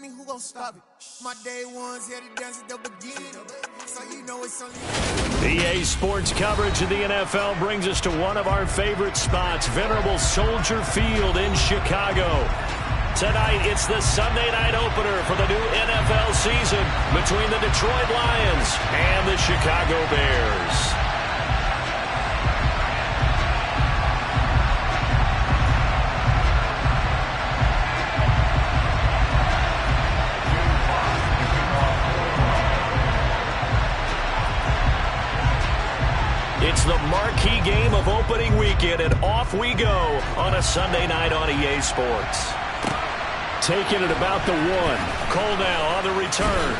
me, who gon' stop it? My day ones here to dance at the beginning, so you know it's only... EA Sports coverage of the NFL brings us to one of our favorite spots, venerable Soldier Field in Chicago. Tonight, it's the Sunday night opener for the new NFL season between the Detroit Lions and the Chicago Bears. It's the marquee game of opening weekend, and off we go on a Sunday night on EA Sports. Taking it about the 1. Cole now on the return.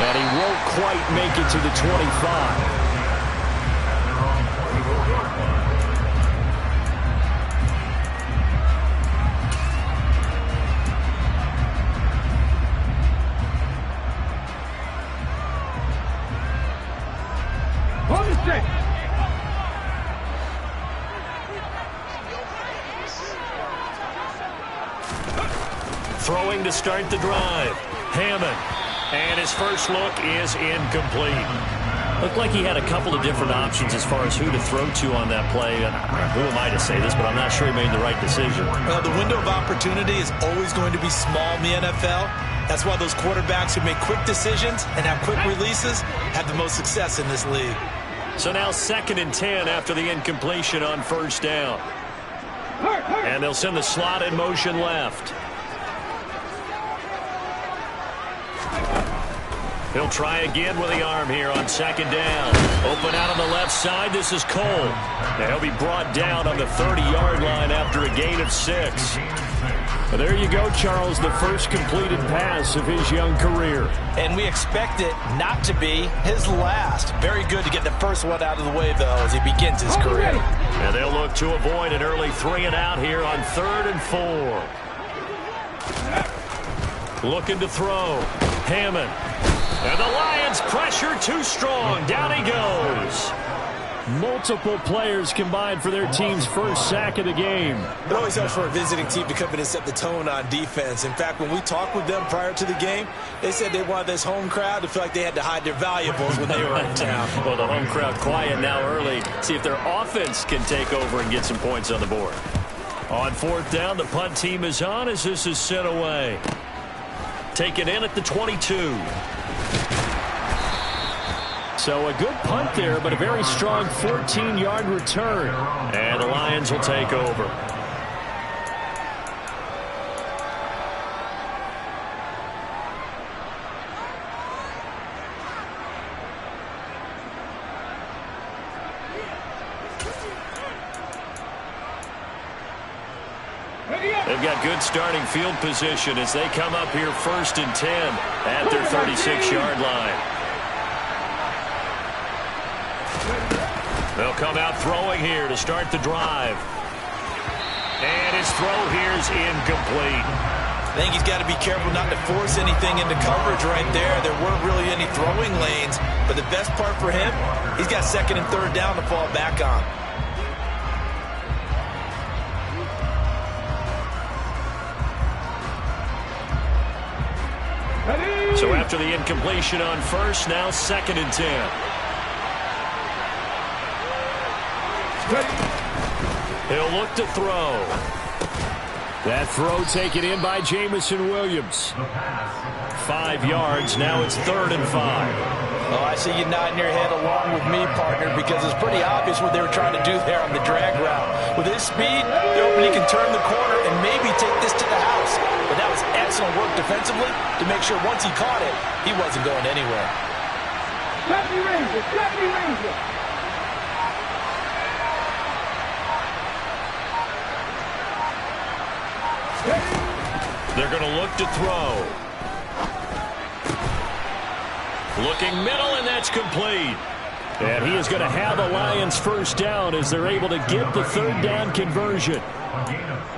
And he won't quite make it to the 25. Throwing to start the drive. Hammond. And his first look is incomplete. Looked like he had a couple of different options as far as who to throw to on that play. And who am I to say this, but I'm not sure he made the right decision. Well, the window of opportunity is always going to be small in the NFL. That's why those quarterbacks who make quick decisions and have quick releases have the most success in this league. So now 2nd and 10 after the incompletion on first down. And they'll send the slot in motion left. He'll try again with the arm here on 2nd down. Open out on the left side. This is Cole. And he'll be brought down on the 30-yard line after a gain of 6. Well, there you go, Charles, the first completed pass of his young career. And we expect it not to be his last. Very good to get the first one out of the way, though, as he begins his career. And they'll look to avoid an early 3 and out here on 3rd and 4. Looking to throw. Hammond. And the Lions pressure too strong. Down he goes. Multiple players combined for their team's first sack of the game. It always helps for a visiting team to come in and set the tone on defense. In fact, when we talked with them prior to the game, they said they wanted this home crowd to feel like they had to hide their valuables when they were in town. Well, the home crowd quiet now early. See if their offense can take over and get some points on the board. On 4th down, the punt team is on as this is sent away. Taken in at the 22. So a good punt there, but a very strong 14-yard return. And the Lions will take over. They've got good starting field position as they come up here 1st and 10 at their 36-yard line. They'll come out throwing here to start the drive. And his throw here is incomplete. I think he's got to be careful not to force anything into coverage right there. There weren't really any throwing lanes. But the best part for him, he's got 2nd and 3rd down to fall back on. So after the incompletion on 1st, now 2nd and 10. He'll look to throw. That throw taken in by Jameson Williams. 5 yards. Now it's 3rd and 5. Oh, I see you nodding your head along with me, partner, because it's pretty obvious what they were trying to do there on the drag route. With his speed, he can turn the corner and maybe take this to the house. But that was excellent work defensively to make sure once he caught it, he wasn't going anywhere. Ranger. They're going to look to throw. Looking middle, and that's complete. And he is going to have the Lions first down as they're able to get the 3rd down conversion.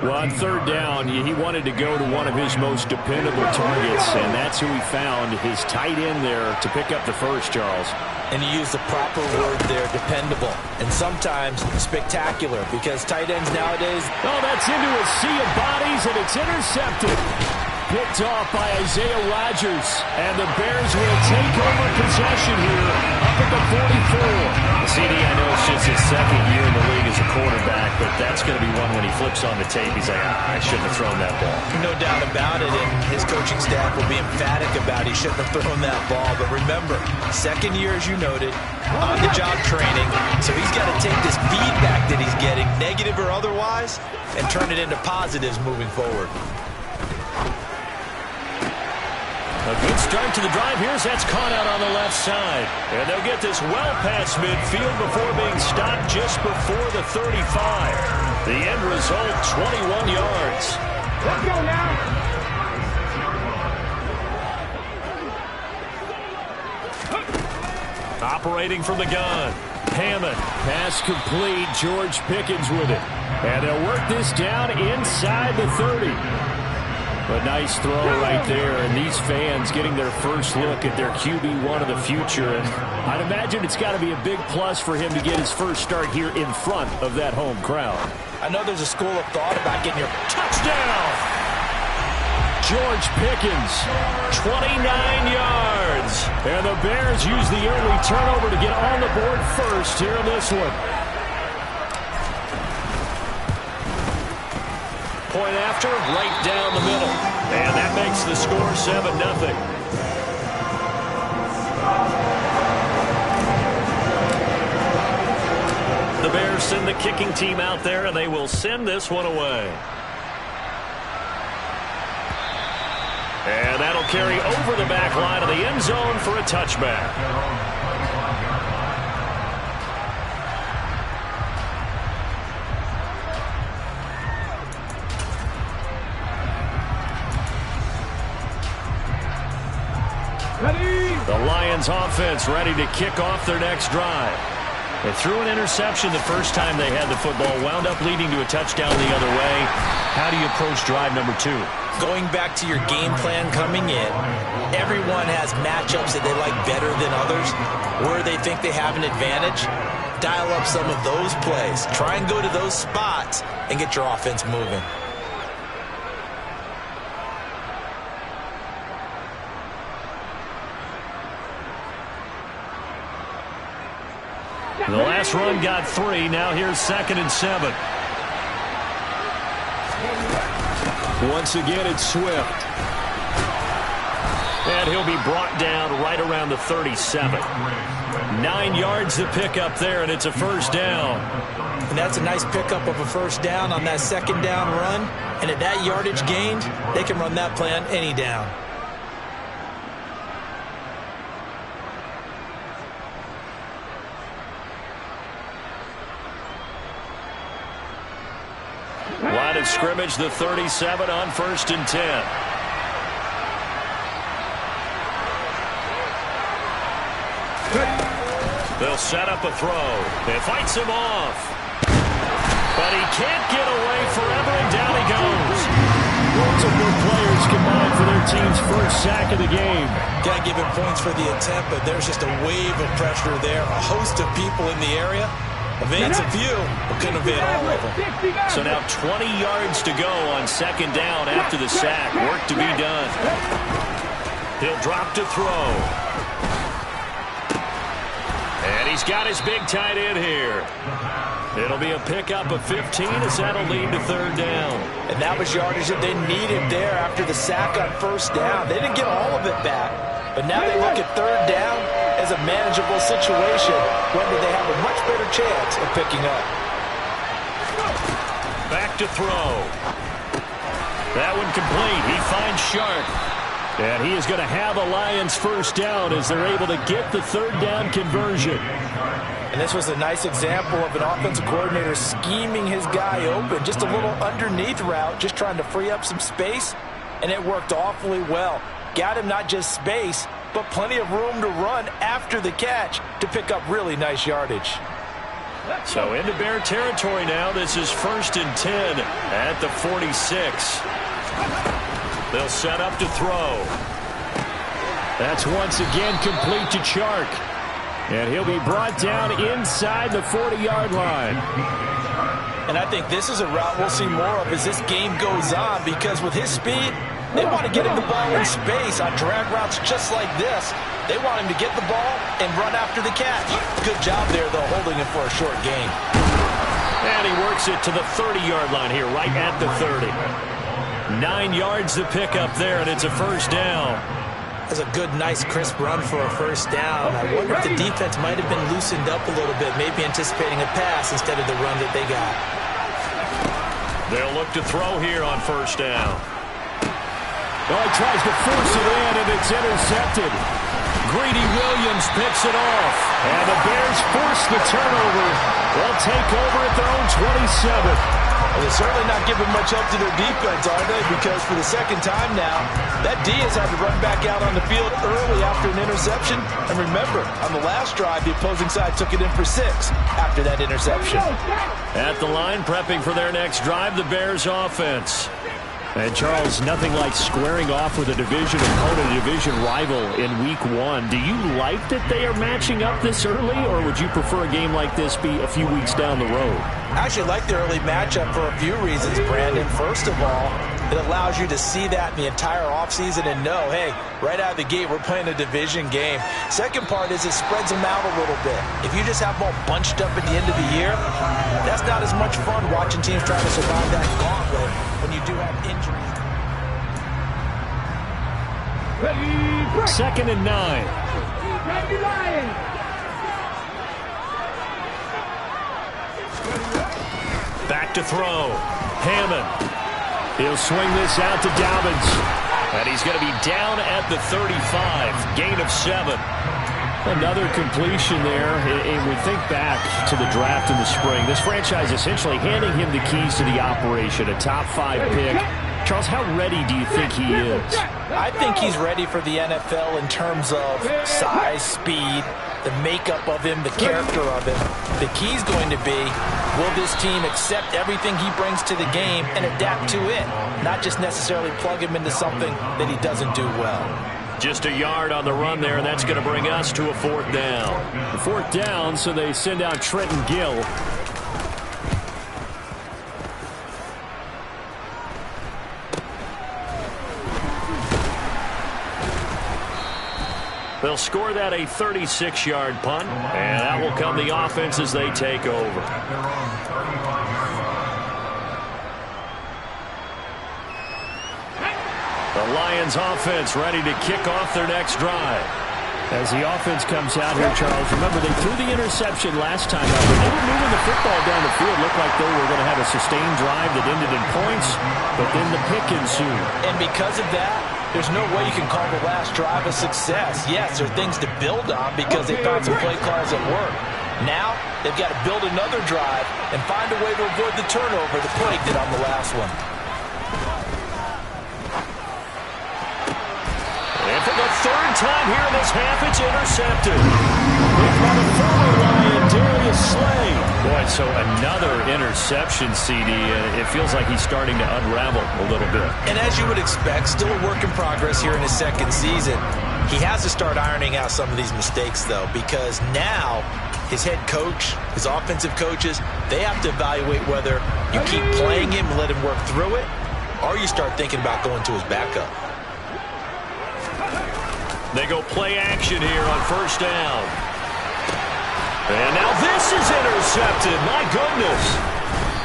Well, on 3rd down, he wanted to go to one of his most dependable targets, and that's who he found, his tight end there, to pick up the first, Charles. And he used the proper word there, dependable, and sometimes spectacular, because tight ends nowadays... Oh, that's into a sea of bodies, and it's intercepted. picked off by Isaiah Rodgers. And the Bears will take over possession here up at the 44. CD, I know it's just his second year in the league as a quarterback, but that's going to be one when he flips on the tape. He's like, I shouldn't have thrown that ball. No doubt about it, and his coaching staff will be emphatic about he shouldn't have thrown that ball. But remember, second year, as you noted, on-the-job training, so he's got to take this feedback that he's getting, negative or otherwise, and turn it into positives moving forward. A good start to the drive. Here's that's caught out on the left side. And they'll get this well past midfield before being stopped just before the 35. The end result, 21 yards. Let's go now. Operating from the gun. Hammond. Pass complete. George Pickens with it. And they'll work this down inside the 30. A nice throw right there, and these fans getting their first look at their QB1 of the future. And I'd imagine it's got to be a big plus for him to get his first start here in front of that home crowd. I know there's a school of thought about getting your touchdown. George Pickens, 29 yards. And the Bears use the early turnover to get on the board first here in this one. Point after, right down the middle. And that makes the score 7-0. The Bears send the kicking team out there, and they will send this one away. And that'll carry over the back line of the end zone for a touchback. The Lions offense ready to kick off their next drive. They threw an interception the first time they had the football, wound up leading to a touchdown the other way. How do you approach drive number 2? Going back to your game plan coming in, everyone has matchups that they like better than others, where they think they have an advantage. Dial up some of those plays. Try and go to those spots and get your offense moving. The last run got 3. Now here's 2nd and 7. Once again, it's Swift. And he'll be brought down right around the 37. 9 yards to pick up there, and it's a first down. And that's a nice pickup of a first down on that second down run. And at that yardage gained, they can run that play on any down. Line of scrimmage, the 37 on 1st and 10. They'll set up a throw. It fights him off. But he can't get away forever, and down he goes. Lots of good players combined for their team's first sack of the game. Got to give him points for the attempt, but there's just a wave of pressure there. A host of people in the area. Evades a few, but couldn't evade all of them. So now 20 yards to go on 2nd down after the sack. Work to be done. He'll drop to throw. And he's got his big tight end here. It'll be a pickup of 15 as that'll lead to 3rd down. And that was yardage that they needed there after the sack on 1st down. They didn't get all of it back, but now they look at 3rd down as a manageable situation when they have a much better chance of picking up. Back to throw. That one complete. He finds Sharp. And he is going to have a Lions first down as they're able to get the 3rd down conversion. And this was a nice example of an offensive coordinator scheming his guy open. Just a little underneath route, just trying to free up some space. And it worked awfully well. Got him not just space, but plenty of room to run after the catch to pick up really nice yardage. So into Bear territory now. This is 1st and 10 at the 46. They'll set up to throw. That's once again complete to Chark. And he'll be brought down inside the 40-yard line. And I think this is a route we'll see more of as this game goes on, because with his speed, They want to get him the ball in space on drag routes just like this. They want him to get the ball and run after the catch. Good job there, though, holding him for a short gain. And he works it to the 30-yard line here, right at the 30. 9 yards to pick up there, and it's a first down. That's a good, nice, crisp run for a first down. I wonder if the defense might have been loosened up a little bit, maybe anticipating a pass instead of the run that they got. They'll look to throw here on first down. Oh, he tries to force it in, and it's intercepted. Greedy Williams picks it off. And the Bears force the turnover. They'll take over at their own 27. Well, they're certainly not giving much help to their defense, are they? Because for the second time now, that D has had to run back out on the field early after an interception. And remember, on the last drive, the opposing side took it in for 6 after that interception. At the line, prepping for their next drive, the Bears offense. And, Charles, nothing like squaring off with a division opponent, a division rival in Week 1. Do you like that they are matching up this early, or would you prefer a game like this be a few weeks down the road? I actually like the early matchup for a few reasons, Brandon. First of all, it allows you to see that in the entire offseason and know, hey, right out of the gate, we're playing a division game. Second part is it spreads them out a little bit. If you just have them all bunched up at the end of the year, that's not as much fun watching teams trying to survive that gauntlet when you do have injuries. Second and 9. Back to throw. Hammond. He'll swing this out to Dobbins. And he's going to be down at the 35. Gain of 7. Another completion there. And we think back to the draft in the spring. This franchise essentially handing him the keys to the operation. A top 5 pick. Charles, how ready do you think he is? I think he's ready for the NFL in terms of size, speed, the makeup of him, the character of him. The key's going to be, will this team accept everything he brings to the game and adapt to it? Not just necessarily plug him into something that he doesn't do well. Just a yard on the run there, and that's going to bring us to a 4th down. The 4th down, so they send out Trenton Gill. They'll score that a 36-yard punt, and that will come the offense as they take over. The Lions offense ready to kick off their next drive. As the offense comes out here, Charles, remember they threw the interception last time out, but they were moving the football down the field. Looked like they were going to have a sustained drive that ended in points, but then the pick ensued. And because of that, there's no way you can call the last drive a success. Yes, there are things to build on because they found some play calls that work. Now, they've got to build another drive and find a way to avoid the turnover that plagued it on the last one. And for the 3rd time here in this half, it's intercepted. By the former Lion, Darius Slay. Boy, so another interception, CD. It feels like he's starting to unravel a little bit. And as you would expect, still a work in progress here in his 2nd season. He has to start ironing out some of these mistakes, though, because now his head coach, his offensive coaches, they have to evaluate whether you keep playing him and let him work through it, or you start thinking about going to his backup. They go play action here on first down. And now this is intercepted. My goodness.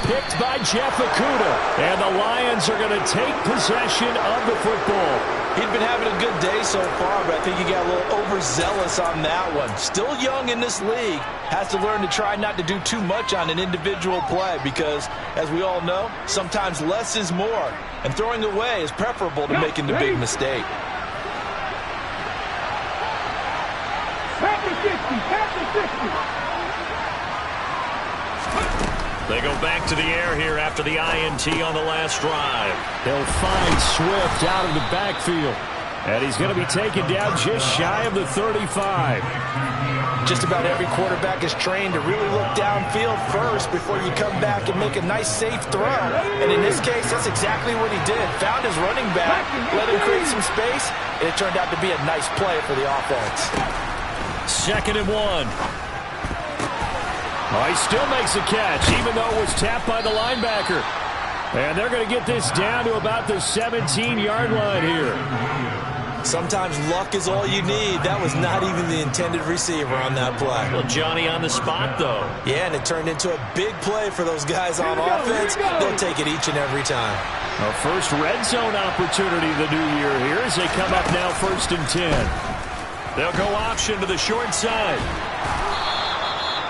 Picked by Jeff Okudah. And the Lions are going to take possession of the football. He'd been having a good day so far, but I think he got a little overzealous on that one. Still young in this league. Has to learn to try not to do too much on an individual play because, as we all know, sometimes less is more. And throwing away is preferable to making the big mistake. They go back to the air here after the INT on the last drive. They'll find Swift out of the backfield. And he's going to be taken down just shy of the 35. Just about every quarterback is trained to really look downfield first before you come back and make a nice, safe throw. And in this case, that's exactly what he did. Found his running back, let him create some space, and it turned out to be a nice play for the offense. 2nd and 1. Oh, he still makes a catch, even though it was tapped by the linebacker. And they're going to get this down to about the 17-yard line here. Sometimes luck is all you need. That was not even the intended receiver on that play. Well, Johnny on the spot, though. Yeah, and it turned into a big play for those guys on offense. They'll take it each and every time. A first red zone opportunity the new year here as they come up now 1st and 10. They'll go option to the short side.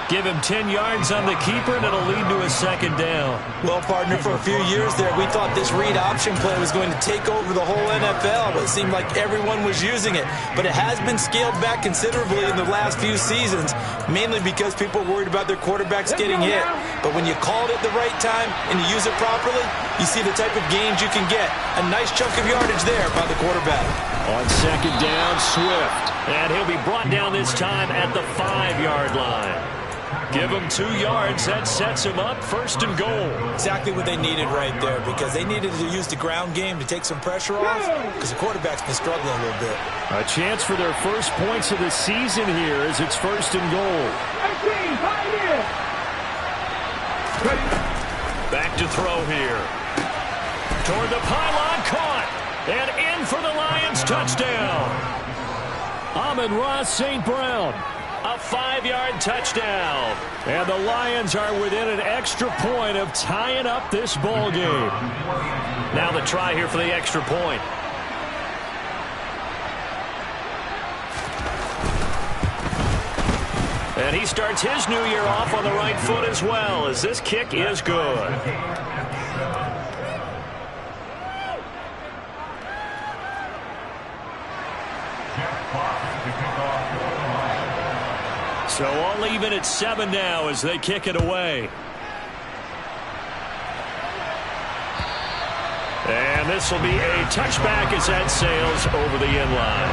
Give him 10 yards on the keeper, and it'll lead to a 2nd down. Well, partner, for a few years there, we thought this read option play was going to take over the whole NFL. It seemed like everyone was using it. But it has been scaled back considerably in the last few seasons, mainly because people are worried about their quarterbacks getting hit. But when you call it at the right time and you use it properly, you see the type of gains you can get. A nice chunk of yardage there by the quarterback. On 2nd down, Swift. And he'll be brought down this time at the 5-yard line. Give him 2 yards. That sets him up 1st and goal. Exactly what they needed right there, because they needed to use the ground game to take some pressure off, because the quarterback's been struggling a little bit. A chance for their first points of the season here as it's 1st and goal. Back to throw here. Toward the pylon, caught. And in for the Lions, touchdown. Amon-Ra St. Brown. A 5-yard touchdown. And the Lions are within an extra point of tying up this ball game. Now the try here for the extra point. And he starts his new year off on the right foot as well, as this kick is good. So all even at 7 now as they kick it away. And this will be a touchback as that sails over the end line.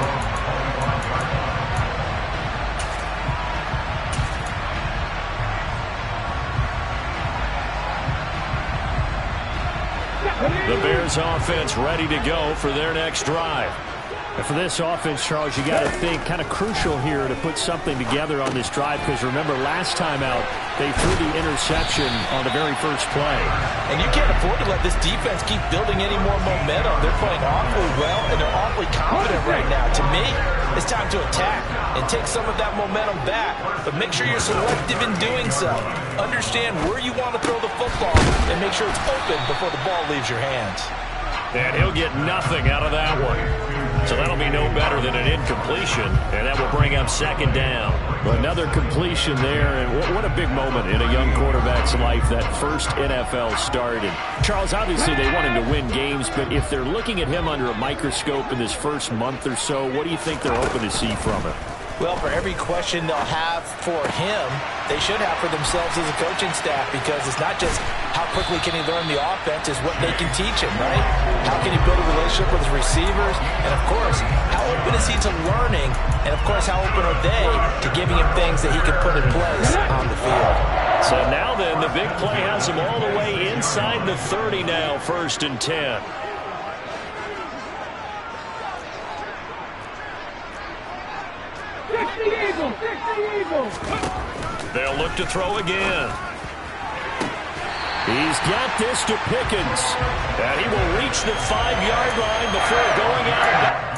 The Bears offense ready to go for their next drive. And for this offense, Charles, you got to think kind of crucial here to put something together on this drive, because remember last time out they threw the interception on the very first play. And you can't afford to let this defense keep building any more momentum. They're playing awfully well, and they're awfully confident right now. To me, it's time to attack and take some of that momentum back, but make sure you're selective in doing so. Understand where you want to throw the football and make sure it's open before the ball leaves your hands. And he'll get nothing out of that one. So that'll be no better than an incompletion, and that will bring up 2nd down. Another completion there, and what a big moment in a young quarterback's life, that first NFL start. And Charles, obviously they want him to win games, but if they're looking at him under a microscope in this first month or so, what do you think they're hoping to see from him? Well, for every question they'll have for him, they should have for themselves as a coaching staff, because it's not just how quickly can he learn the offense, it's what they can teach him, right? How can he build a relationship with his receivers? And, of course, how open is he to learning? And, of course, how open are they to giving him things that he can put in place on the field? So now then, the big play has him all the way inside the 30 now, 1st and 10. They'll look to throw again. He's got this to Pickens. And he will reach the 5-yard line before going out.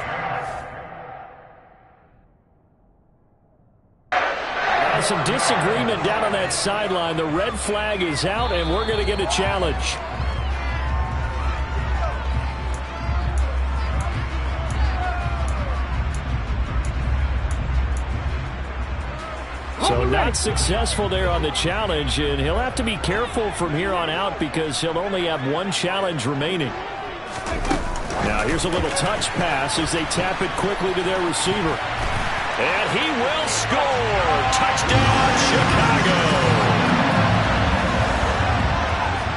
Some disagreement down on that sideline. The red flag is out, and we're going to get a challenge. So not successful there on the challenge, and he'll have to be careful from here on out because he'll only have one challenge remaining. Now here's a little touch pass as they tap it quickly to their receiver. And he will score! Touchdown, Chicago!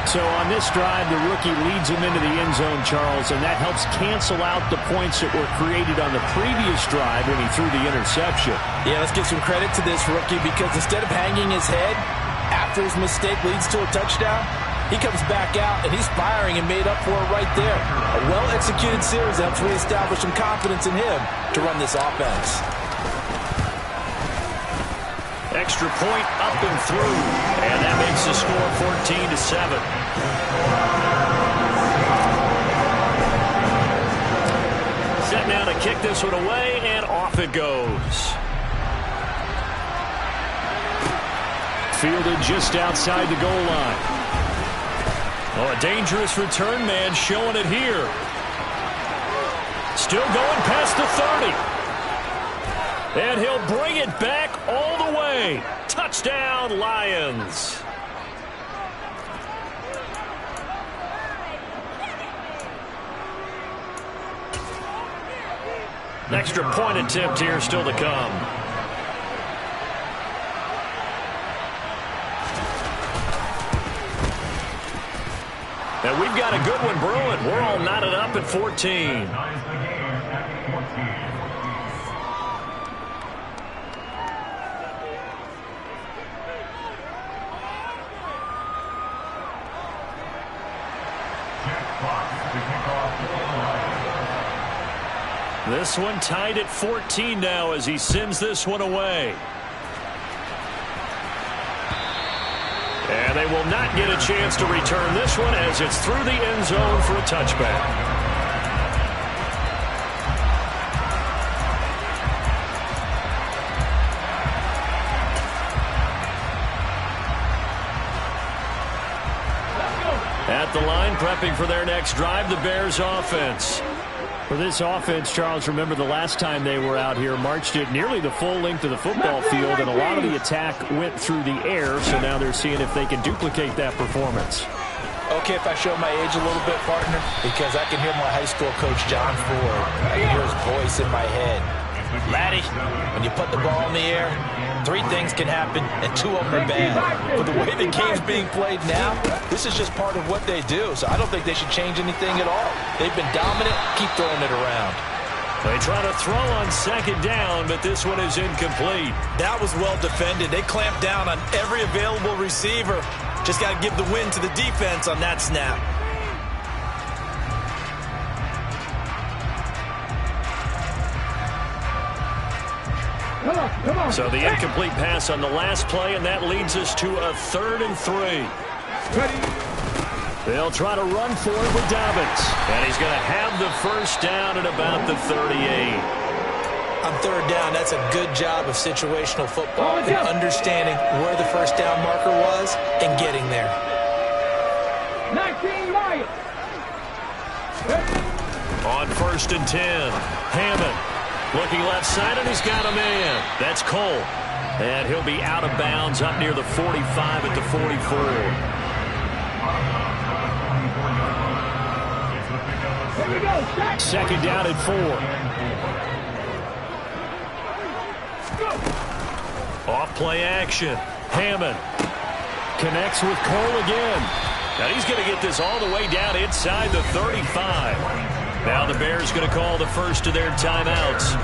So on this drive, the rookie leads him into the end zone, Charles, and that helps cancel out the points that were created on the previous drive when he threw the interception. Yeah, let's give some credit to this rookie, because instead of hanging his head after his mistake leads to a touchdown, he comes back out and he's firing and made up for it right there. A well-executed series helps reestablish some confidence in him to run this offense. Extra point up and through, and that makes the score 14-7. now to kick this one away, and off it goes. Fielded just outside the goal line. Oh, a dangerous return man showing it here. Still going past the 30. And he'll bring it back all the way. Touchdown, Lions. An extra point attempt here still to come. And we've got a good one brewing. We're all knotted up at 14. This one tied at 14 now as he sends this one away. And they will not get a chance to return this one as it's through the end zone for a touchback. At the line, prepping for their next drive, the Bears offense. For this offense, Charles, remember the last time they were out here, marched it nearly the full length of the football field, and a lot of the attack went through the air, so now they're seeing if they can duplicate that performance. Okay, if I show my age a little bit, partner, because I can hear my high school coach, John Ford. I can hear his voice in my head. Laddie, when you put the ball in the air, 3 things can happen, and 2 of them are bad. But the way the game's being played now, this is just part of what they do. So I don't think they should change anything at all. They've been dominant. Keep throwing it around. They try to throw on second down, but this one is incomplete. That was well defended. They clamped down on every available receiver. Just got to give the win to the defense on that snap. So the incomplete pass on the last play, and that leads us to a 3rd and 3. They'll try to run for it with Dobbins. And he's going to have the first down at about the 38. On 3rd down, that's a good job of situational football and understanding where the first down marker was and getting there. 19 Lions. On 1st and 10, Hammond. Looking left side, and he's got a man. That's Cole. And he'll be out of bounds up near the 45 at the 44. Here we go. 2nd down at 4. Off play action. Hammond connects with Cole again. Now he's going to get this all the way down inside the 35. Now the Bears going to call the first of their timeouts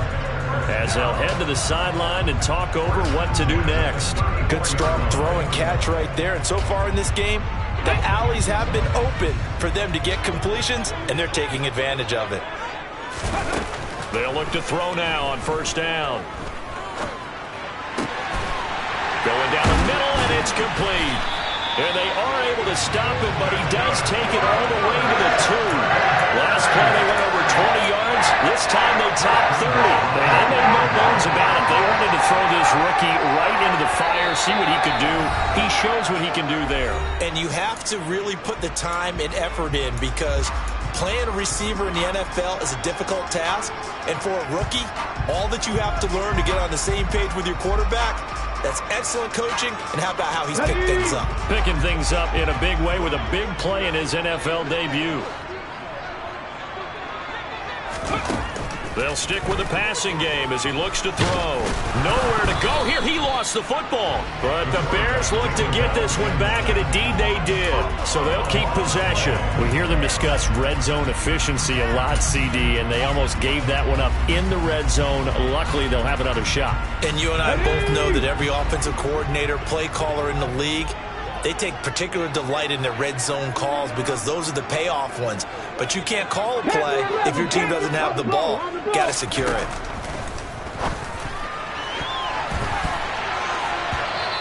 as they'll head to the sideline and talk over what to do next. Good strong throw and catch right there. And so far in this game, the alleys have been open for them to get completions, and they're taking advantage of it. They'll look to throw now on 1st down. Going down the middle, and it's complete. And they are able to stop him, but he does take it all the way to the 2. Last play, they went over 20 yards. This time, they topped 30. And they made no bones about it. They wanted to throw this rookie right into the fire, see what he could do. He shows what he can do there. And you have to really put the time and effort in because playing a receiver in the NFL is a difficult task. And for a rookie, all that you have to learn to get on the same page with your quarterback, that's excellent coaching, and how about how he's picked things up? Picking things up in a big way with a big play in his NFL debut. They'll stick with the passing game as he looks to throw. Nowhere to go here. He lost the football. But the Bears look to get this one back, and indeed they did. So they'll keep possession. We hear them discuss red zone efficiency a lot, CD, and they almost gave that one up in the red zone. Luckily, they'll have another shot. And you and I both know that every offensive coordinator, play caller in the league, they take particular delight in their red zone calls because those are the payoff ones. But you can't call a play if your team doesn't have the ball. Got to secure it.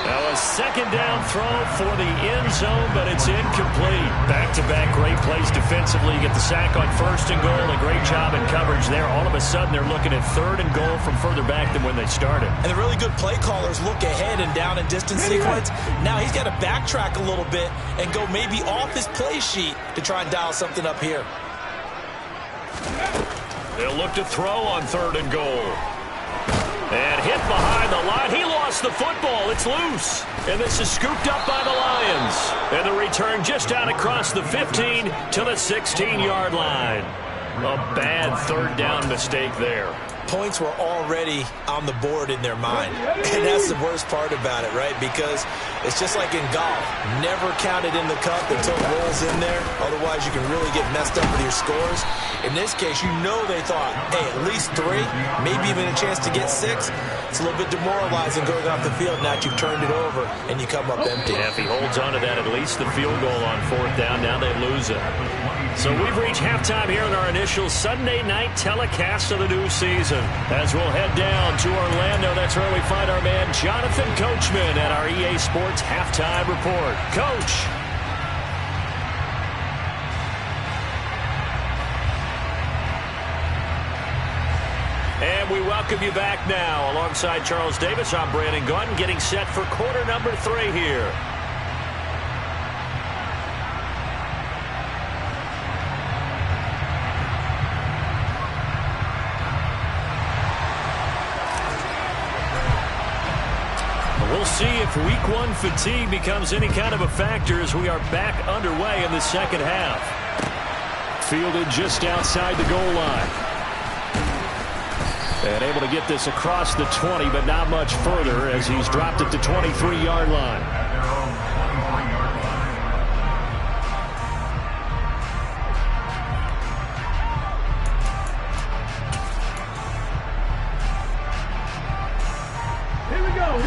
Now a a second down throw for the end zone, but it's incomplete. Back-to-back great plays defensively. You get the sack on 1st and goal. A great job in coverage there. All of a sudden, they're looking at 3rd and goal from further back than when they started. And the really good play callers look ahead and down and distance sequence. Now he's got to backtrack a little bit and go maybe off his play sheet to try and dial something up here. They'll look to throw on 3rd and goal. And hit behind the line. He lost the football. It's loose. And this is scooped up by the Lions. And the return just out across the 15 to the 16-yard line. A bad 3rd down mistake there. Points were already on the board in their mind. And that's the worst part about it, right? Because it's just like in golf. Never count it in the cup until it rolls in there. Otherwise, you can really get messed up with your scores. In this case, you know they thought, hey, at least 3, maybe even a chance to get 6. It's a little bit demoralizing going off the field now that you've turned it over and you come up empty. Yeah, if he holds on to that, at least the field goal on 4th down, now they lose it. So we've reached halftime here in our initial Sunday night telecast of the new season. As we'll head down to Orlando, that's where we find our man Jonathan Coachman at our EA Sports Halftime Report. Coach. And we welcome you back now. Alongside Charles Davis, I'm Brandon Gaudin, getting set for quarter number 3 here. We'll see if week 1 fatigue becomes any kind of a factor as we are back underway in the second half. Fielded just outside the goal line. And able to get this across the 20, but not much further as he's dropped it to 23-yard line.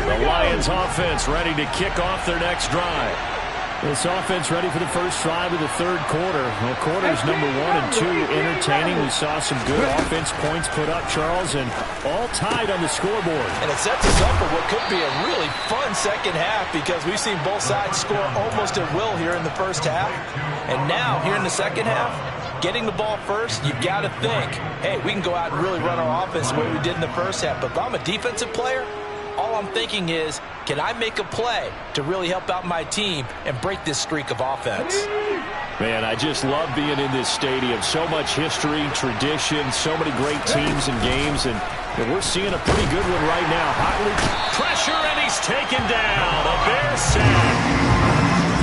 The Lions offense ready to kick off their next drive. This offense ready for the first drive of the 3rd quarter. Well, quarters number 1 and 2 entertaining. We saw some good offense points put up, Charles, and all tied on the scoreboard. And it sets us up for what could be a really fun second half because we've seen both sides score almost at will here in the first half. And now, here in the second half, getting the ball first, you've got to think, hey, we can go out and really run our offense the way we did in the first half. But if I'm a defensive player, all I'm thinking is, can I make a play to really help out my team and break this streak of offense? Man, I just love being in this stadium. So much history, tradition, so many great teams and games, and we're seeing a pretty good one right now. Hotly pressure, and he's taken down. A Bear sack.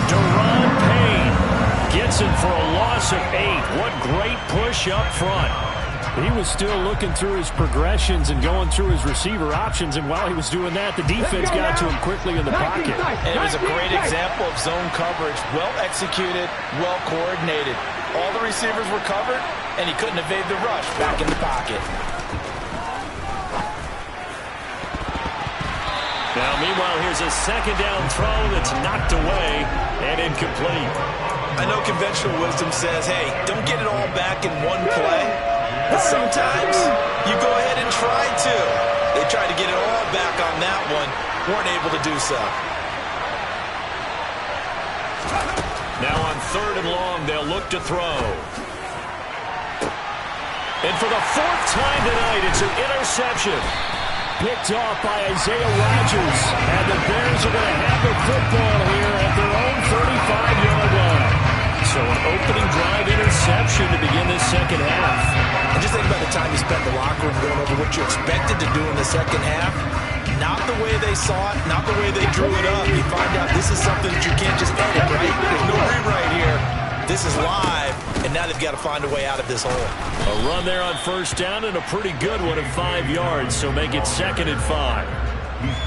Deron Payne gets it for a loss of 8. What great push up front. He was still looking through his progressions and going through his receiver options, and while he was doing that, the defense got to him quickly in the pocket. And it was a great example of zone coverage. Well executed, well coordinated. All the receivers were covered, and he couldn't evade the rush back in the pocket. Now, meanwhile, here's a second down throw that's knocked away and incomplete. I know conventional wisdom says, hey, don't get it all back in one play. But sometimes you go ahead and try to. They tried to get it all back on that one. Weren't able to do so. Now on 3rd and long, they'll look to throw. And for the 4th time tonight, it's an interception. Picked off by Isaiah Rodgers. And the Bears are going to have the football here at their own 35-yard line. So an opening drive interception to begin this second half. And just think about the time you spent in the locker room going over what you expected to do in the second half. Not the way they saw it, not the way they drew it up. You find out this is something that you can't just edit, right? There's no rewrite here. This is live, and now they've got to find a way out of this hole. A run there on 1st down and a pretty good one at 5 yards, so make it 2nd and 5.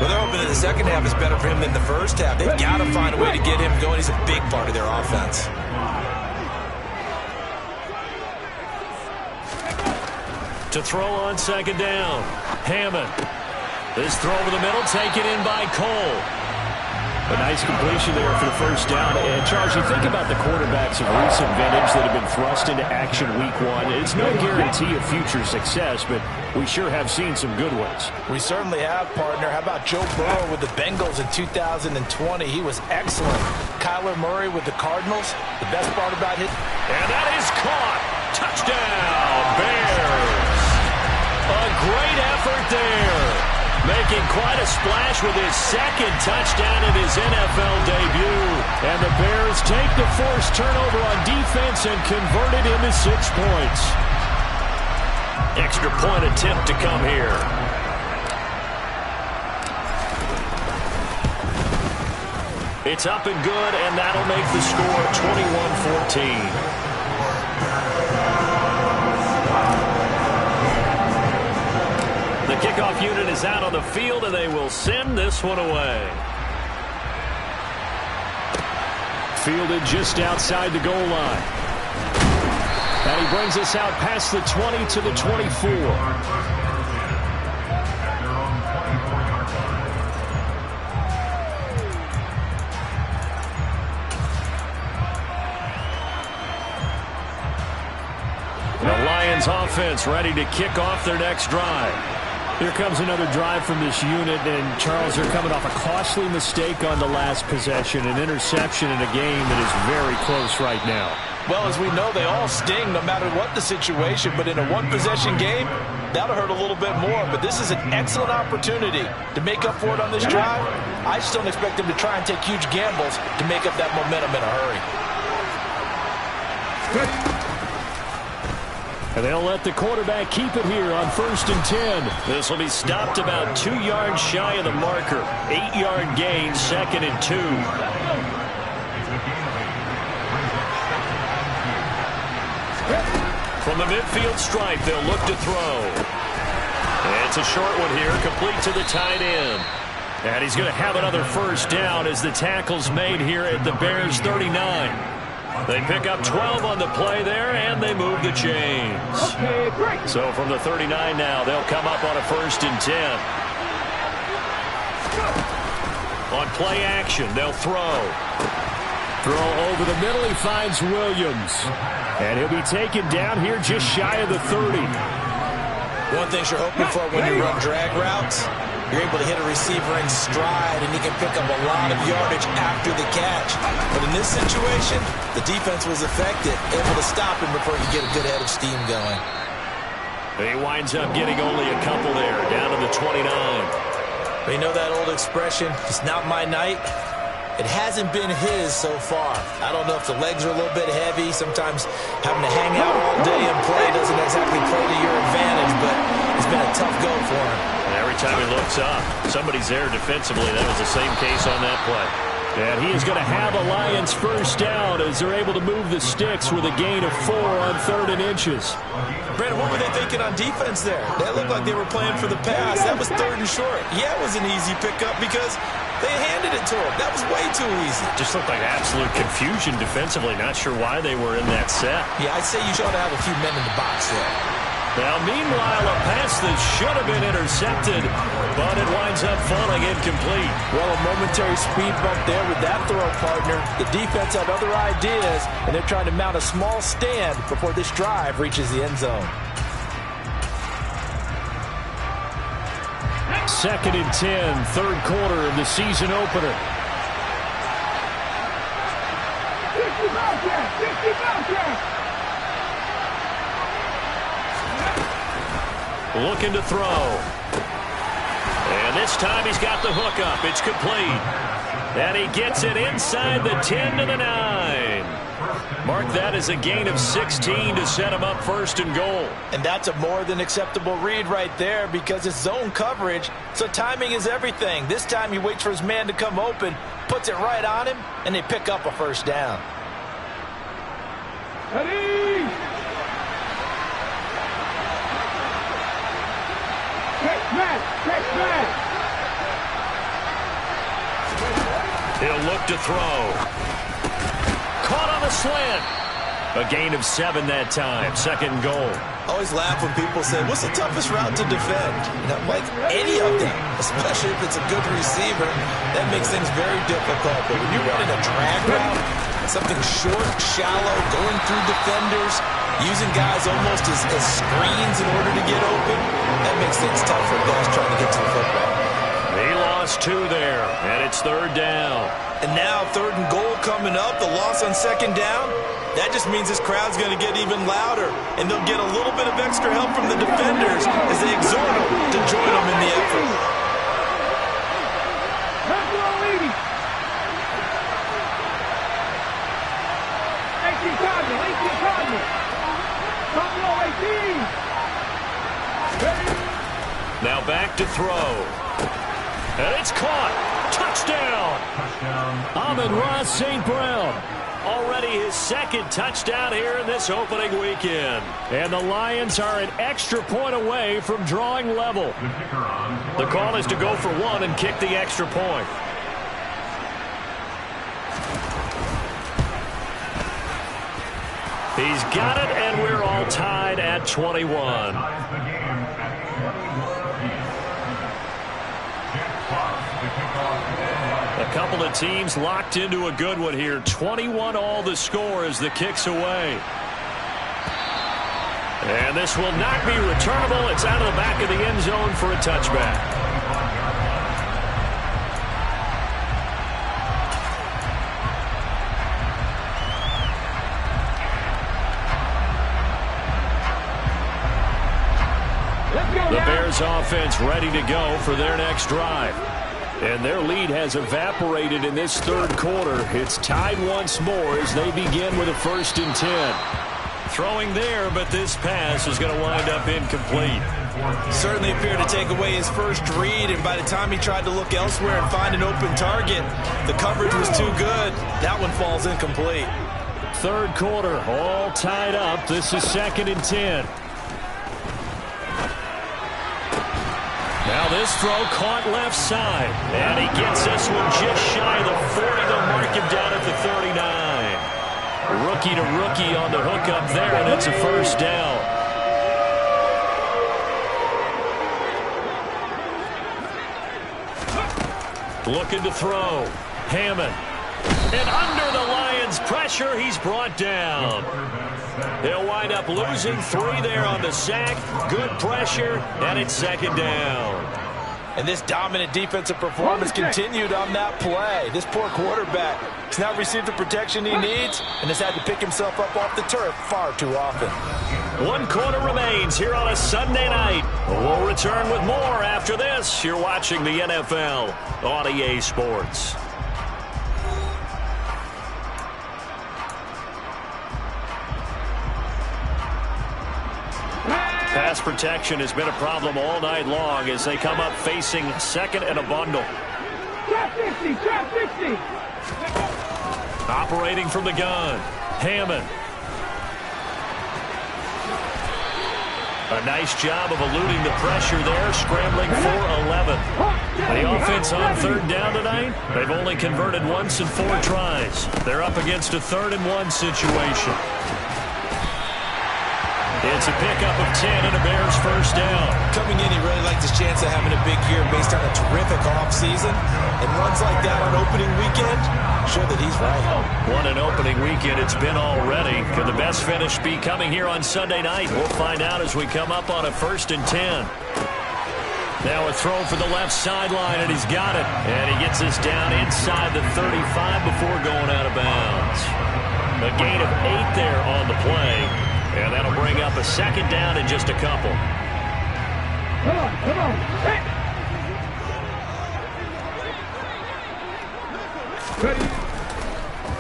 Well, they're hoping that the second half is better for him than the first half. They've got to find a way to get him going. He's a big part of their offense. To throw on 2nd down, Hammond. This throw over the middle taken in by Cole. A nice completion there for the first down. And, Charles, you think about the quarterbacks of recent vintage that have been thrust into action week one. It's no guarantee of future success, but we sure have seen some good ones. We certainly have, partner. How about Joe Burrow with the Bengals in 2020? He was excellent. Kyler Murray with the Cardinals. The best part about it. And that is caught. Touchdown, Bears. A great effort there. Making quite a splash with his second touchdown in his NFL debut. And the Bears take the forced turnover on defense and convert it into 6 points. Extra point attempt to come here. It's up and good, and that'll make the score 21-14. The kickoff unit is out on the field, and they will send this one away. Fielded just outside the goal line. And he brings us out past the 20 to the 24. The Lions offense ready to kick off their next drive. Here comes another drive from this unit, and Charles, they're coming off a costly mistake on the last possession, an interception in a game that is very close right now. Well, as we know, they all sting no matter what the situation, but in a one-possession game, that'll hurt a little bit more. But this is an excellent opportunity to make up for it on this drive. I just don't expect them to try and take huge gambles to make up that momentum in a hurry. And they'll let the quarterback keep it here on 1st and 10. This will be stopped about 2 yards shy of the marker. 8-yard gain, 2nd and 2. From the midfield stripe, they'll look to throw. And it's a short one here, complete to the tight end. And he's going to have another first down as the tackle's made here at the Bears 39. They pick up 12 on the play there, and they move the chains. Okay, great. So from the 39 now, they'll come up on a 1st and 10. On play action, they'll throw. Throw over the middle, he finds Williams. And he'll be taken down here just shy of the 30. One thing you're hoping for when you run drag routes, you're able to hit a receiver in stride, and he can pick up a lot of yardage after the catch. But in this situation, the defense was effective, able to stop him before he could get a good head of steam going. He winds up getting only a couple there, down to the 29. But you know that old expression, it's not my night? It hasn't been his so far. I don't know if the legs are a little bit heavy. Sometimes having to hang out all day and play doesn't exactly play to your advantage, but it's been a tough go for him. And every time he looks up, somebody's there defensively. That was the same case on that play. And he is going to have a Lions first down as they're able to move the sticks with a gain of 4 on 3rd and inches. Brandon, what were they thinking on defense there? They looked like they were playing for the pass. That was 3rd and short. Yeah, it was an easy pickup because they handed it to him. That was way too easy. Just looked like absolute confusion defensively. Not sure why they were in that set. Yeah, I'd say you should have a few men in the box there. Now, meanwhile, a pass that should have been intercepted, but it winds up falling incomplete. Well, a momentary speed bump there with that throw, partner. The defense had other ideas, and they're trying to mount a small stand before this drive reaches the end zone. 2nd and 10, 3rd quarter of the season opener. 50 Bobcats! 50 Bobcats! Looking to throw. And this time he's got the hook up. It's complete. And he gets it inside the 10 to the 9. Mark that as a gain of 16 to set him up 1st and goal. And that's a more than acceptable read right there because it's zone coverage, so timing is everything. This time he waits for his man to come open, puts it right on him, and they pick up a first down. Ready! Catch back! He'll look to throw. Caught on the slant. A gain of 7 that time. Second and goal. I always laugh when people say, what's the toughest route to defend? And I'm like, any of them, especially if it's a good receiver, that makes things very difficult. But when you're running a drag route, something short, shallow, going through defenders, using guys almost as screens in order to get open, that makes things tough for guys trying to get to the football. He lost 2 there, and it's third down. And now third and goal coming up, the loss on second down. That just means this crowd's going to get even louder, and they'll get a little bit of extra help from the defenders as they exhort them to join them in the effort. Let's go, lady. 18 Cardinal, 18 Cardinal. Come on, 18. Ready? Now back to throw. And it's caught. Touchdown. Amon-Ra St. Brown. Already his second touchdown here in this opening weekend. And the Lions are an extra point away from drawing level. The call is to go for 1 and kick the extra point. He's got it, and we're all tied at 21. A couple of teams locked into a good one here. 21 all the score as the kick's away. And this will not be returnable. It's out of the back of the end zone for a touchback. The Bears offense ready to go for their next drive. And their lead has evaporated in this third quarter. It's tied once more as they begin with a 1st and 10. Throwing there, but this pass is going to wind up incomplete. Certainly appeared to take away his first read, and by the time he tried to look elsewhere and find an open target, the coverage was too good. That one falls incomplete. Third quarter, all tied up. This is 2nd and 10. Now this throw caught left side. And he gets this one just shy of the 40. They'll mark him down at the 39. Rookie to rookie on the hook up there, and it's a first down. Looking to throw. Hammond. And under the Lions' pressure, he's brought down. They'll wind up losing 3 there on the sack. Good pressure, and it's 2nd down. And this dominant defensive performance continued on that play. This poor quarterback has not received the protection he needs and has had to pick himself up off the turf far too often. 1 quarter remains here on a Sunday night. We'll return with more after this. You're watching the NFL on EA Sports. Pass protection has been a problem all night long as they come up facing 2nd and a bundle. Trap 60, trap 60. Operating from the gun, Hammond. A nice job of eluding the pressure there, scrambling for 11. The offense on 3rd down tonight, they've only converted once in 4 tries. They're up against a 3rd and 1 situation. It's a pickup of 10 and a Bears first down. Coming in, he really liked his chance of having a big year based on a terrific offseason. And runs like that on opening weekend, sure that he's right. What an opening weekend it's been already. Could the best finish be coming here on Sunday night? We'll find out as we come up on a 1st and 10. Now a throw for the left sideline, and he's got it. And he gets us down inside the 35 before going out of bounds. A gain of 8 there on the play. And that'll bring up a 2nd down in just a couple. Come on, come on. Hey. Ready.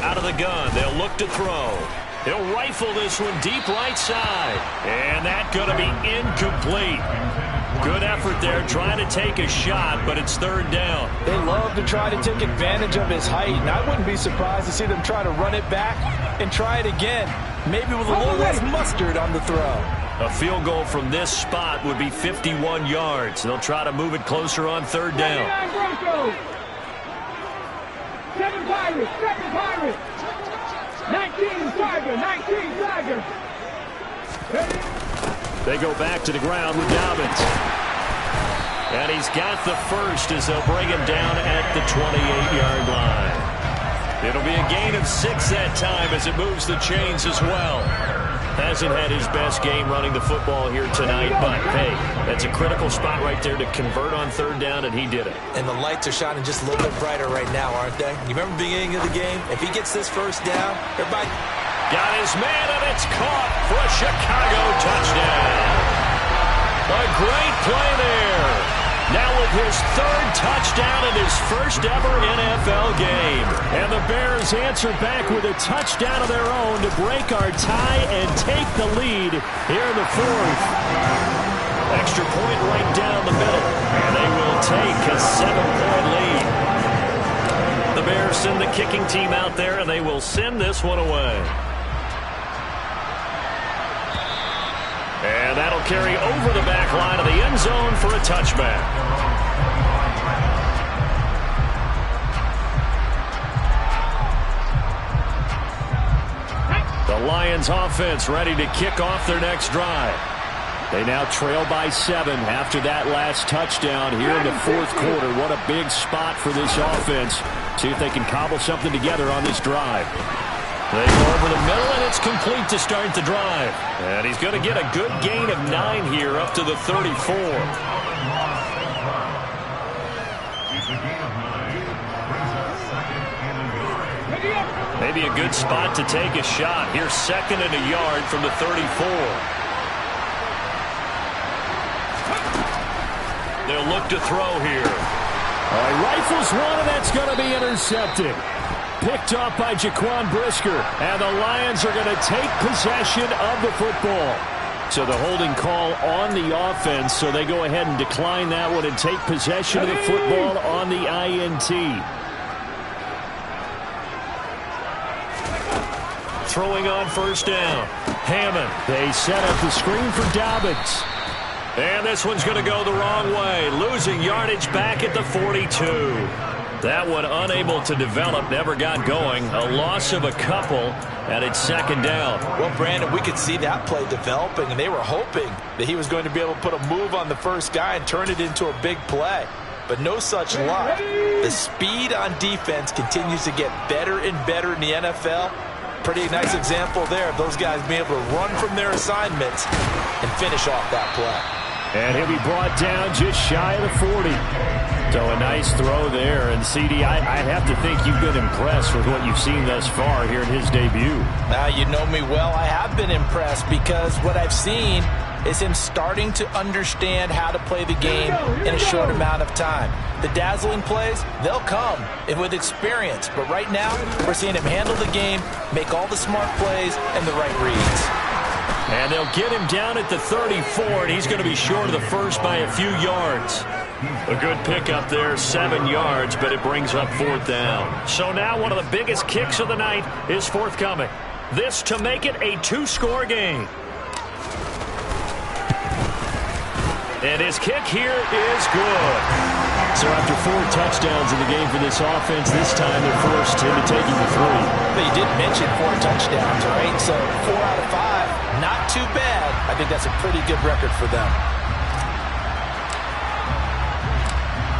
Out of the gun, they'll look to throw. He'll rifle this one deep right side. And that's going to be incomplete. Good effort there trying to take a shot, but it's 3rd down. They love to try to take advantage of his height, and I wouldn't be surprised to see them try to run it back and try it again, maybe with a little less mustard on the throw. A field goal from this spot would be 51 yards. They'll try to move it closer on 3rd down. 99 Broncos. 7 Pirates, 7 Pirates. 19 19 Tiger, 19 Tiger. Ready? They go back to the ground with Dobbins. And he's got the first as they'll bring him down at the 28-yard line. It'll be a gain of 6 that time as it moves the chains as well. Hasn't had his best game running the football here tonight, but hey, that's a critical spot right there to convert on third down, and he did it. And the lights are shining just a little bit brighter right now, aren't they? You remember the beginning of the game? If he gets this first down, everybody... Got his man, and it's caught for a Chicago touchdown. A great play there. Now with his third touchdown in his first ever NFL game. And the Bears answer back with a touchdown of their own to break our tie and take the lead here in the fourth. Extra point right down the middle. And they will take a 7-point lead. The Bears send the kicking team out there, and they will send this one away. And that'll carry over the back line of the end zone for a touchback. The Lions offense ready to kick off their next drive. They now trail by 7 after that last touchdown here in the fourth quarter. What a big spot for this offense. See if they can cobble something together on this drive. They go over the middle, and it's complete to start the drive. And he's going to get a good gain of 9 here up to the 34. Maybe a good spot to take a shot. Here's 2nd and a yard from the 34. They'll look to throw here. He rifles one, and that's going to be intercepted. Picked off by Jaquan Brisker, and the Lions are going to take possession of the football. So the holding call on the offense, so they go ahead and decline that one and take possession of the football on the INT. Throwing on first down. Hammond. They set up the screen for Dobbins. And this one's going to go the wrong way. Losing yardage back at the 42. That one unable to develop, never got going. A loss of a couple, and it's 2nd down. Well, Brandon, we could see that play developing, and they were hoping that he was going to be able to put a move on the first guy and turn it into a big play. But no such luck. The speed on defense continues to get better and better in the NFL. Pretty nice example there of those guys being able to run from their assignments and finish off that play. And he'll be brought down just shy of the 40. So a nice throw there. And, CD, I have to think you've been impressed with what you've seen thus far here in his debut. You know me well. I have been impressed because what I've seen is him starting to understand how to play the game in a short amount of time. The dazzling plays, they'll come with experience. But right now, we're seeing him handle the game, make all the smart plays, and the right reads. And they'll get him down at the 34, and he's going to be short of the first by a few yards. A good pickup there, 7 yards, but it brings up 4th down. So now one of the biggest kicks of the night is forthcoming. This to make it a 2-score game. And his kick here is good. So after 4 touchdowns in the game for this offense, this time they're forced into taking the 3. But you did mention 4 touchdowns, right? So 4 out of 5, not too bad. I think that's a pretty good record for them.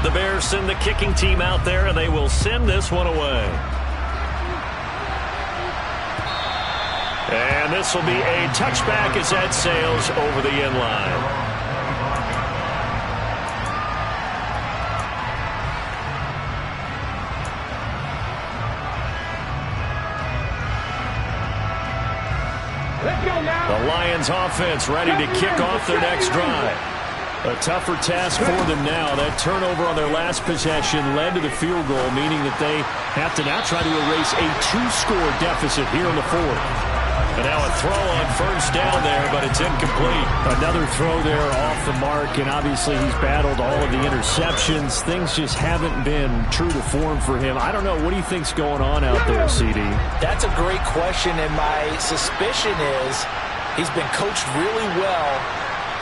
The Bears send the kicking team out there, and they will send this one away. And this will be a touchback as that sails over the end line. The Lions offense ready to kick off their next drive. A tougher task for them now. That turnover on their last possession led to the field goal, meaning that they have to now try to erase a 2-score deficit here in the fourth. And now a throw on first down there, but it's incomplete. Another throw there off the mark, and obviously he's battled all of the interceptions. Things just haven't been true to form for him. I don't know. What do you think's going on out there, CD? That's a great question, and my suspicion is he's been coached really well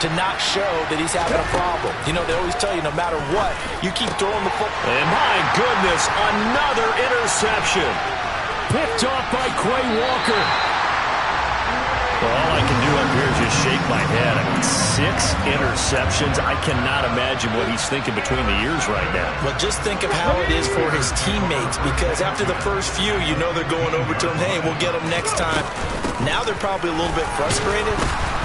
to not show that he's having a problem. You know, they always tell you no matter what, you keep throwing the football. And my goodness, another interception. Picked off by Quay Walker. Well, all I can do up here is just shake my head. I mean, 6 interceptions. I cannot imagine what he's thinking between the ears right now. Well, just think of how it is for his teammates, because after the first few, you know they're going over to him, hey, we'll get him next time. Now they're probably a little bit frustrated.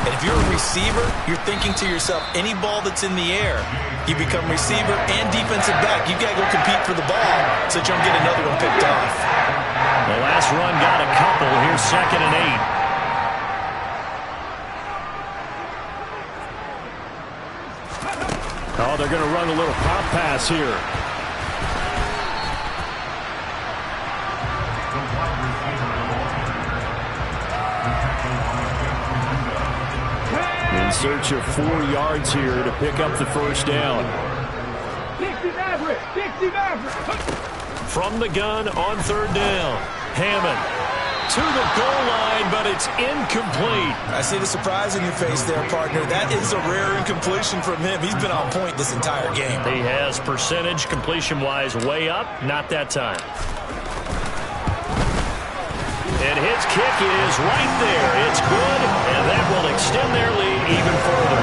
And if you're a receiver, you're thinking to yourself, any ball that's in the air, you become receiver and defensive back. You've got to go compete for the ball so that you don't get another one picked off. The last run got a couple. Here's 2nd and 8. Oh, they're going to run a little pop pass here. In search of 4 yards here to pick up the first down. Dixie Maverick! Dixie Maverick! From the gun on 3rd down. Hammond to the goal line, but it's incomplete. I see the surprise in your face there, partner. That is a rare incompletion from him. He's been on point this entire game. He has percentage completion-wise way up. Not that time. And his kick is right there. It's good, and that will extend their lead even further.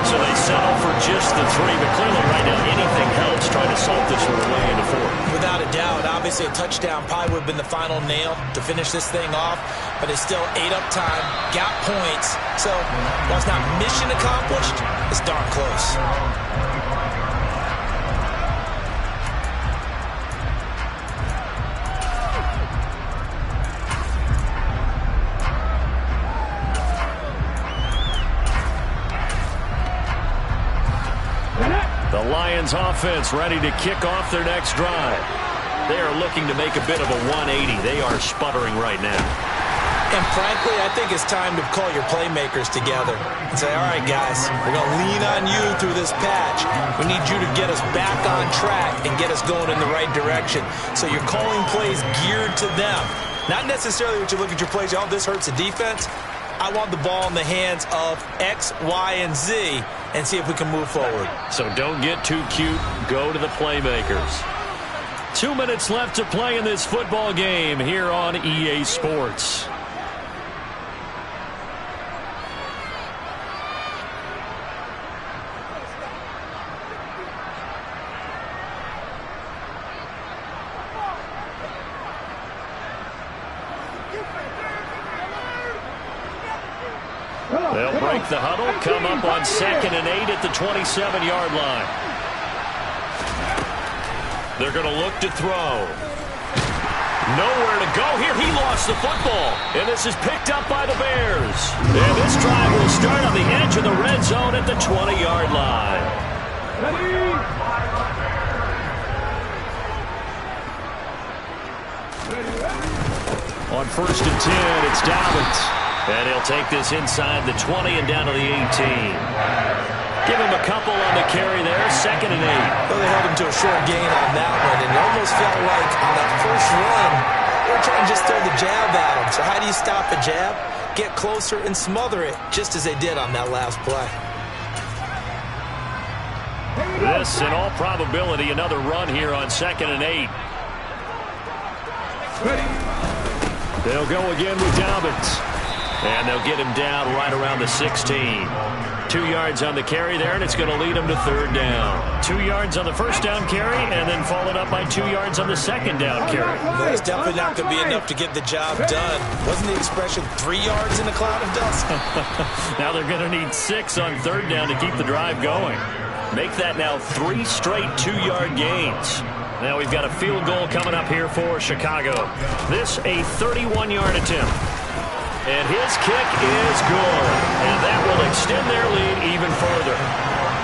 So they settle for just the 3, but clearly right now anything helps trying to salt this one away into 4. Without a doubt, obviously a touchdown probably would have been the final nail to finish this thing off, but it's still 8 up time, got points. So while it's not mission accomplished, it's darn close. The Lions offense ready to kick off their next drive. They are looking to make a bit of a 180. They are sputtering right now. And frankly, I think it's time to call your playmakers together and say, all right, guys, we're going to lean on you through this patch. We need you to get us back on track and get us going in the right direction. So you're calling plays geared to them. Not necessarily what you look at your plays, oh, this hurts the defense. I want the ball in the hands of X, Y, and Z and see if we can move forward. So don't get too cute. Go to the playmakers. 2 minutes left to play in this football game here on EA Sports. They'll break the huddle, come up on 2nd and 8 at the 27-yard line. They're going to look to throw. Nowhere to go here. He lost the football. And this is picked up by the Bears. And this drive will start on the edge of the red zone at the 20-yard line. On 1st and 10, it's Dobbins. And he'll take this inside the 20 and down to the 18. Give him a couple on the carry there, 2nd and 8. Well, they held him to a short gain on that one, and it almost felt like on that first run, they were trying to just throw the jab at him. So how do you stop a jab? Get closer and smother it, just as they did on that last play. This, in all probability, another run here on 2nd and 8. They'll go again with Dobbins. And they'll get him down right around the 16. 2 yards on the carry there, and it's going to lead him to 3rd down. 2 yards on the first down carry, and then followed up by 2 yards on the 2nd down carry. That's definitely not going to be enough to get the job done. Wasn't the expression 3 yards in a cloud of dust? Now they're going to need 6 on 3rd down to keep the drive going. Make that now 3 straight 2-yard gains. Now we've got a field goal coming up here for Chicago. This a 31-yard attempt. And his kick is good. And that will extend their lead even further.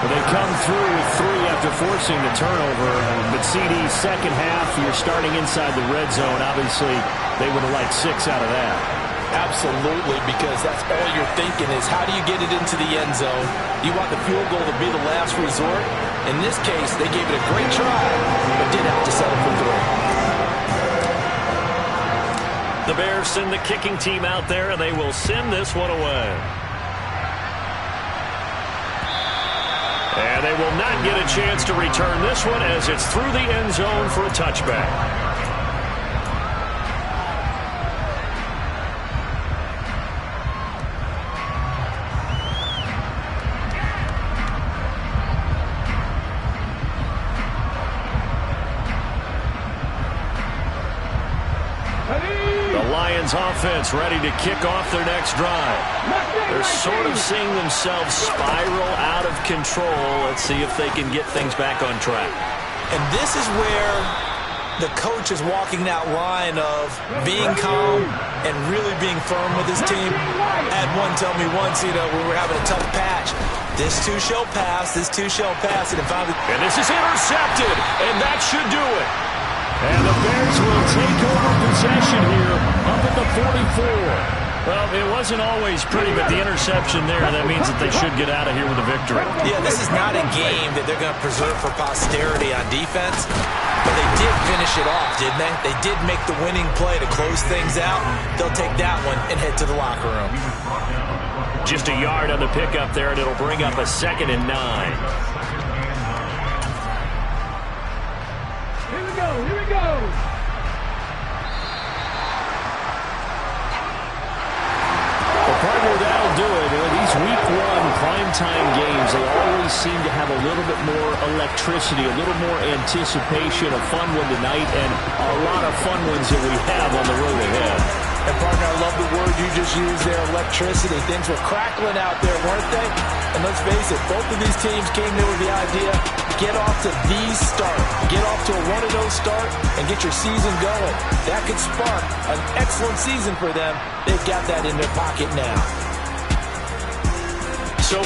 They come through with 3 after forcing the turnover. But CD's second half, you're starting inside the red zone. Obviously, they would have liked 6 out of that. Absolutely, because that's all you're thinking is how do you get it into the end zone? You want the field goal to be the last resort. In this case, they gave it a great try, but did have to settle for 3. The Bears send the kicking team out there, and they will send this one away. And they will not get a chance to return this one as it's through the end zone for a touchback. Lions offense ready to kick off their next drive. They're sort of seeing themselves spiral out of control. Let's see if they can get things back on track. And this is where the coach is walking that line of being calm and really being firm with his team. I had one tell me once, we were having a tough patch. This too shall pass, this too shall pass. And this is intercepted, and that should do it. And the Bears will take over possession here up at the 44. Well, it wasn't always pretty, but the interception there, that means that they should get out of here with a victory. Yeah, this is not a game that they're going to preserve for posterity on defense, but they did finish it off, didn't they? They did make the winning play to close things out. They'll take that one and head to the locker room. Just a yard on the pickup there, and it'll bring up a 2nd and 9. Here we go, here we go. Partner, that'll do it. These Week 1 primetime games, they always seem to have a little bit more electricity, a little more anticipation, a fun one tonight, and a lot of fun ones that we have on the road ahead. And, partner, I love the word you just used there, electricity. Things were crackling out there, weren't they? And let's face it, both of these teams came in with the idea, get off to the start. Get off to a 1-0 start and get your season going. That could spark an excellent season for them. They've got that in their pocket now.